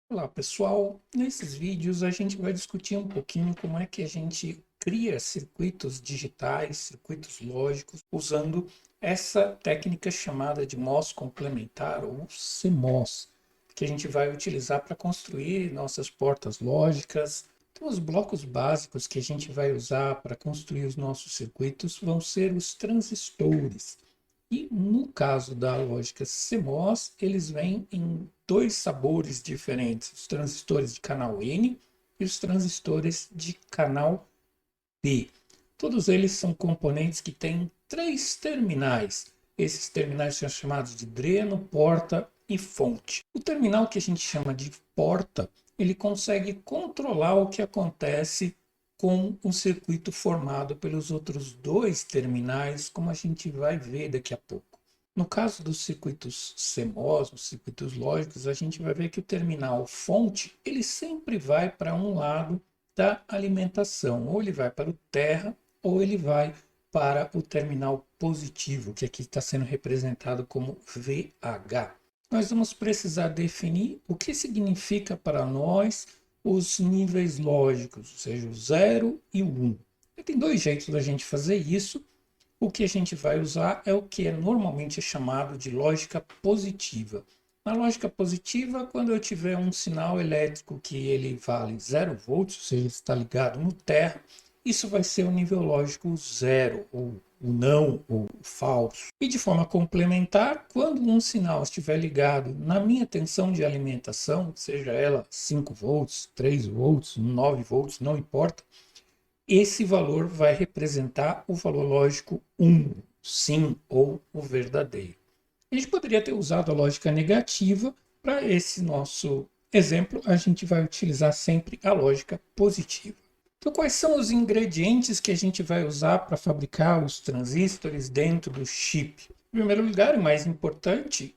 Olá pessoal, nesses vídeos a gente vai discutir um pouquinho como é que a gente cria circuitos digitais, circuitos lógicos, usando essa técnica chamada de MOS complementar ou CMOS, que a gente vai utilizar para construir nossas portas lógicas. Então, os blocos básicos que a gente vai usar para construir os nossos circuitos vão ser os transistores. E no caso da lógica CMOS, eles vêm em dois sabores diferentes: os transistores de canal N e os transistores de canal P. Todos eles são componentes que têm três terminais. Esses terminais são chamados de dreno, porta e fonte. O terminal que a gente chama de porta, ele consegue controlar o que acontece com o circuito formado pelos outros dois terminais, como a gente vai ver daqui a pouco. No caso dos circuitos CMOS, os circuitos lógicos, a gente vai ver que o terminal fonte, ele sempre vai para um lado da alimentação, ou ele vai para o terra, ou ele vai para o terminal positivo, que aqui está sendo representado como VH. Nós vamos precisar definir o que significa para nós os níveis lógicos, ou seja, o 0 e o 1. E tem dois jeitos da gente fazer isso. O que a gente vai usar é o que é normalmente chamado de lógica positiva. Na lógica positiva, quando eu tiver um sinal elétrico que ele vale 0 volts, ou seja, está ligado no terra, isso vai ser o nível lógico zero, ou o não, ou o falso. E de forma complementar, quando um sinal estiver ligado na minha tensão de alimentação, seja ela 5 volts, 3 volts, 9 volts, não importa, esse valor vai representar o valor lógico 1, sim ou o verdadeiro. A gente poderia ter usado a lógica negativa. Para esse nosso exemplo, a gente vai utilizar sempre a lógica positiva. Então, quais são os ingredientes que a gente vai usar para fabricar os transistores dentro do chip? Em primeiro lugar, o mais importante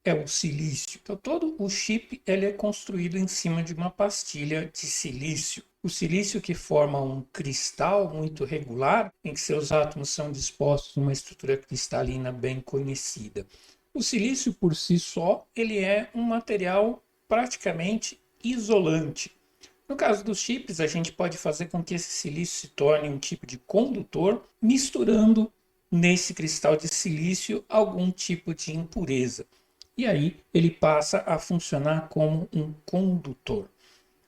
é o silício. Então, todo o chip ele é construído em cima de uma pastilha de silício. O silício que forma um cristal muito regular, em que seus átomos são dispostos em uma estrutura cristalina bem conhecida. O silício por si só, ele é um material praticamente isolante. No caso dos chips, a gente pode fazer com que esse silício se torne um tipo de condutor, misturando nesse cristal de silício algum tipo de impureza. E aí ele passa a funcionar como um condutor.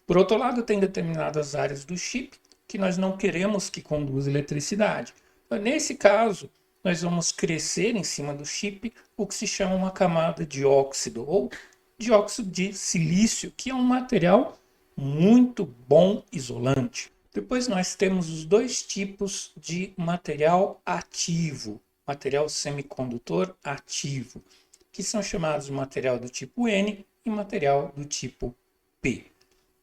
Por outro lado, tem determinadas áreas do chip que nós não queremos que conduza eletricidade. Então, nesse caso, nós vamos crescer em cima do chip o que se chama uma camada de óxido ou dióxido de silício, que é um material muito bom isolante. Depois nós temos os dois tipos de material ativo, material semicondutor ativo, que são chamados de material do tipo N e material do tipo P.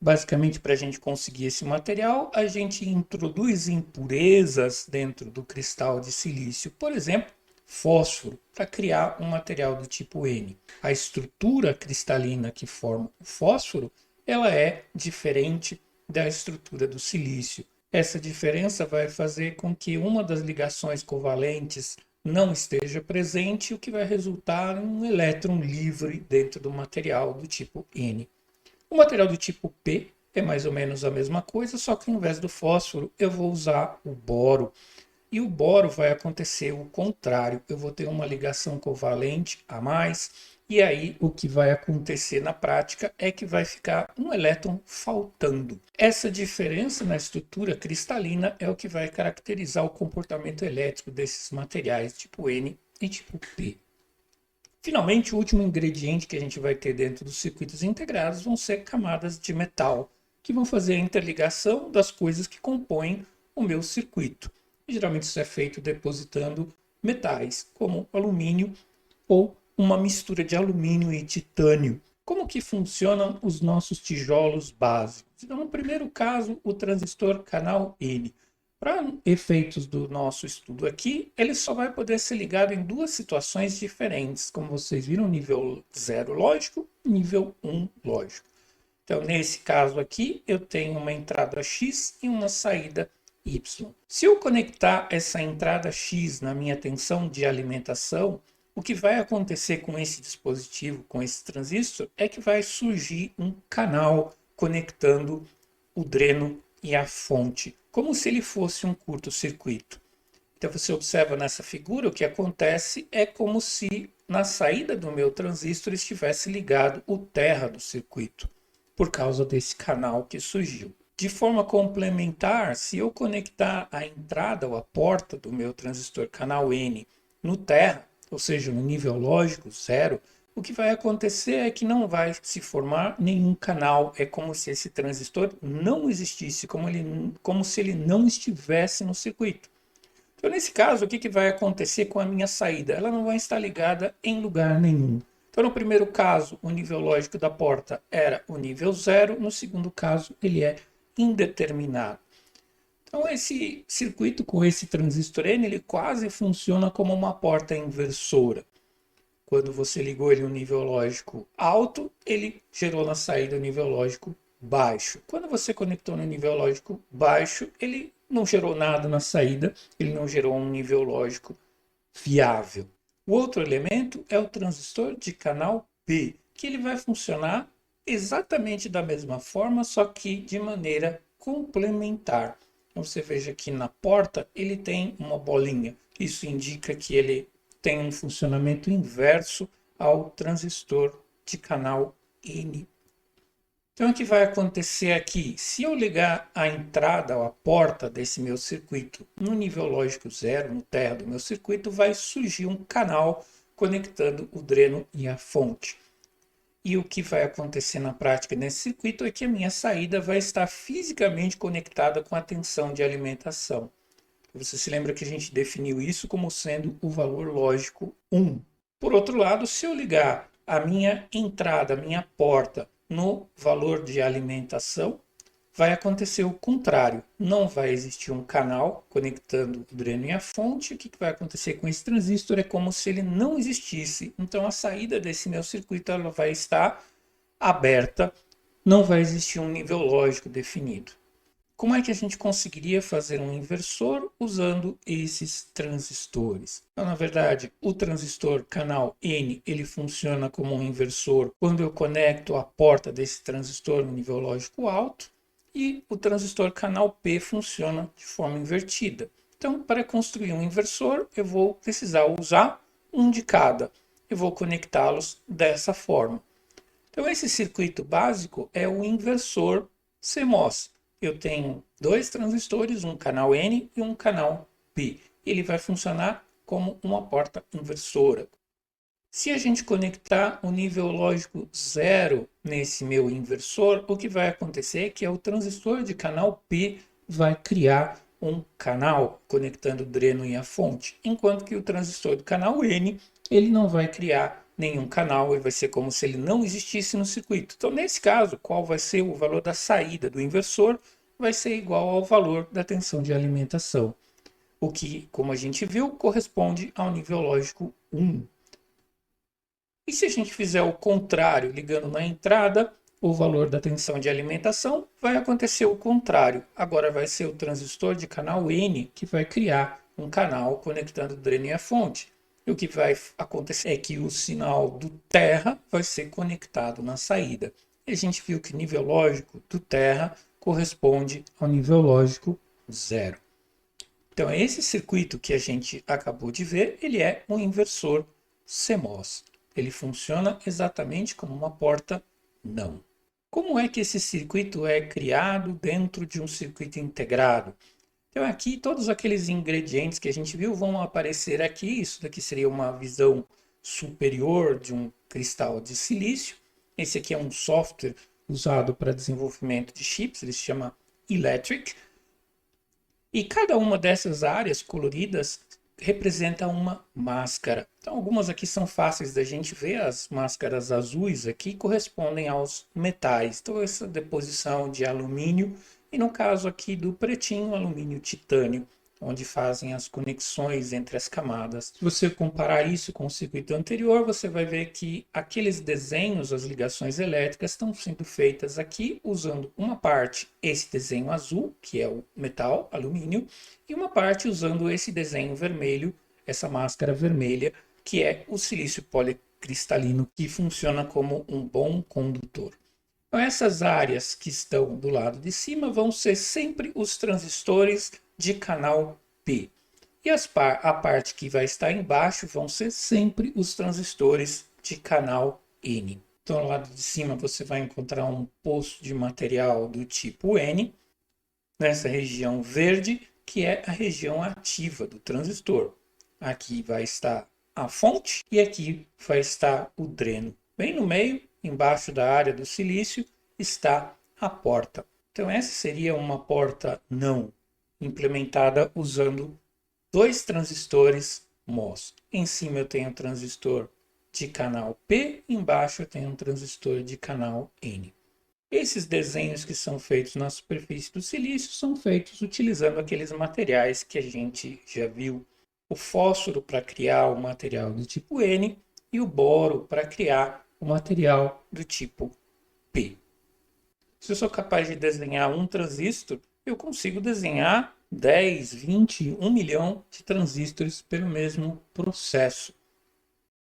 Basicamente, para a gente conseguir esse material, a gente introduz impurezas dentro do cristal de silício, por exemplo, fósforo, para criar um material do tipo N. A estrutura cristalina que forma o fósforo, ela é diferente da estrutura do silício. Essa diferença vai fazer com que uma das ligações covalentes não esteja presente, o que vai resultar em um elétron livre dentro do material do tipo N. O material do tipo P é mais ou menos a mesma coisa, só que ao invés do fósforo eu vou usar o boro. E o boro vai acontecer o contrário, eu vou ter uma ligação covalente a mais, e aí o que vai acontecer na prática é que vai ficar um elétron faltando. Essa diferença na estrutura cristalina é o que vai caracterizar o comportamento elétrico desses materiais tipo N e tipo P. Finalmente, o último ingrediente que a gente vai ter dentro dos circuitos integrados vão ser camadas de metal, que vão fazer a interligação das coisas que compõem o meu circuito. E, geralmente isso é feito depositando metais, como alumínio ou uma mistura de alumínio e titânio. Como que funcionam os nossos tijolos básicos? Então, no primeiro caso, o transistor canal N. Para efeitos do nosso estudo aqui, ele só vai poder ser ligado em duas situações diferentes, como vocês viram, nível 0 lógico e nível 1 lógico. Então, nesse caso aqui, eu tenho uma entrada X e uma saída Y. Se eu conectar essa entrada X na minha tensão de alimentação, O que vai acontecer com esse dispositivo, com esse transistor, é que vai surgir um canal conectando o dreno e a fonte, como se ele fosse um curto-circuito. Então você observa nessa figura, o que acontece é como se na saída do meu transistor estivesse ligado o terra do circuito, por causa desse canal que surgiu. De forma complementar, se eu conectar a entrada ou a porta do meu transistor canal N no terra, ou seja, no nível lógico zero, o que vai acontecer é que não vai se formar nenhum canal. É como se esse transistor não existisse, como se ele não estivesse no circuito. Então, nesse caso, o que vai acontecer com a minha saída? Ela não vai estar ligada em lugar nenhum. Então, no primeiro caso, o nível lógico da porta era o nível zero. No segundo caso, ele é indeterminado. Então, esse circuito com esse transistor N, ele quase funciona como uma porta inversora. Quando você ligou ele no nível lógico alto, ele gerou na saída o nível lógico baixo. Quando você conectou no nível lógico baixo, ele não gerou nada na saída, ele não gerou um nível lógico viável. O outro elemento é o transistor de canal P, que ele vai funcionar exatamente da mesma forma, só que de maneira complementar. Então você veja que na porta ele tem uma bolinha. Isso indica que ele tem um funcionamento inverso ao transistor de canal N. Então, o que vai acontecer aqui? Se eu ligar a entrada ou a porta desse meu circuito no nível lógico zero, no terra do meu circuito, vai surgir um canal conectando o dreno e a fonte. E o que vai acontecer na prática nesse circuito é que a minha saída vai estar fisicamente conectada com a tensão de alimentação. Você se lembra que a gente definiu isso como sendo o valor lógico 1. Por outro lado, se eu ligar a minha entrada, a minha porta, no valor de alimentação, vai acontecer o contrário. Não vai existir um canal conectando o dreno e a fonte. O que vai acontecer com esse transistor é como se ele não existisse. Então a saída desse meu circuito ela vai estar aberta, não vai existir um nível lógico definido. Como é que a gente conseguiria fazer um inversor usando esses transistores? Então, na verdade, o transistor canal N ele funciona como um inversor quando eu conecto a porta desse transistor no nível lógico alto, e o transistor canal P funciona de forma invertida. Então, para construir um inversor, eu vou precisar usar um de cada. Eu vou conectá-los dessa forma. Então, esse circuito básico é o inversor CMOS. Eu tenho dois transistores, um canal N e um canal P. Ele vai funcionar como uma porta inversora. Se a gente conectar o nível lógico zero nesse meu inversor, o que vai acontecer é que o transistor de canal P vai criar um canal conectando o dreno e a fonte, enquanto que o transistor do canal N ele não vai criar nenhum canal, ele vai ser como se ele não existisse no circuito. Então, nesse caso, qual vai ser o valor da saída do inversor? Vai ser igual ao valor da tensão de alimentação, o que, como a gente viu, corresponde ao nível lógico 1. E se a gente fizer o contrário, ligando na entrada, o valor da tensão de alimentação, vai acontecer o contrário. Agora vai ser o transistor de canal N que vai criar um canal conectando o dreno e a fonte. E o que vai acontecer é que o sinal do terra vai ser conectado na saída. E a gente viu que o nível lógico do terra corresponde ao nível lógico zero. Então, esse circuito que a gente acabou de ver, ele é um inversor CMOS. Ele funciona exatamente como uma porta não. Como é que esse circuito é criado dentro de um circuito integrado? Então aqui todos aqueles ingredientes que a gente viu vão aparecer aqui. Isso daqui seria uma visão superior de um cristal de silício. Esse aqui é um software usado para desenvolvimento de chips, ele se chama Electric. E cada uma dessas áreas coloridas representa uma máscara. Então algumas aqui são fáceis da gente ver, as máscaras azuis aqui correspondem aos metais. Então essa deposição de alumínio e no caso aqui do pretinho, alumínio titânio, onde fazem as conexões entre as camadas. Se você comparar isso com o circuito anterior, você vai ver que aqueles desenhos, as ligações elétricas, estão sendo feitas aqui usando uma parte esse desenho azul, que é o metal, alumínio, e uma parte usando esse desenho vermelho, essa máscara vermelha, que é o silício policristalino, que funciona como um bom condutor. Então, essas áreas que estão do lado de cima vão ser sempre os transistores de canal P. E a parte que vai estar embaixo vão ser sempre os transistores de canal N. Então, no lado de cima você vai encontrar um poço de material do tipo N, nessa região verde, que é a região ativa do transistor. Aqui vai estar a fonte e aqui vai estar o dreno. Bem no meio, embaixo da área do silício, está a porta. Então, essa seria uma porta não implementada usando dois transistores MOS. Em cima eu tenho um transistor de canal P, embaixo eu tenho um transistor de canal N. Esses desenhos que são feitos na superfície do silício são feitos utilizando aqueles materiais que a gente já viu. O fósforo para criar o material do tipo N e o boro para criar o material do tipo P. Se eu sou capaz de desenhar um transistor, eu consigo desenhar 10, 20, 1 milhão de transistores pelo mesmo processo.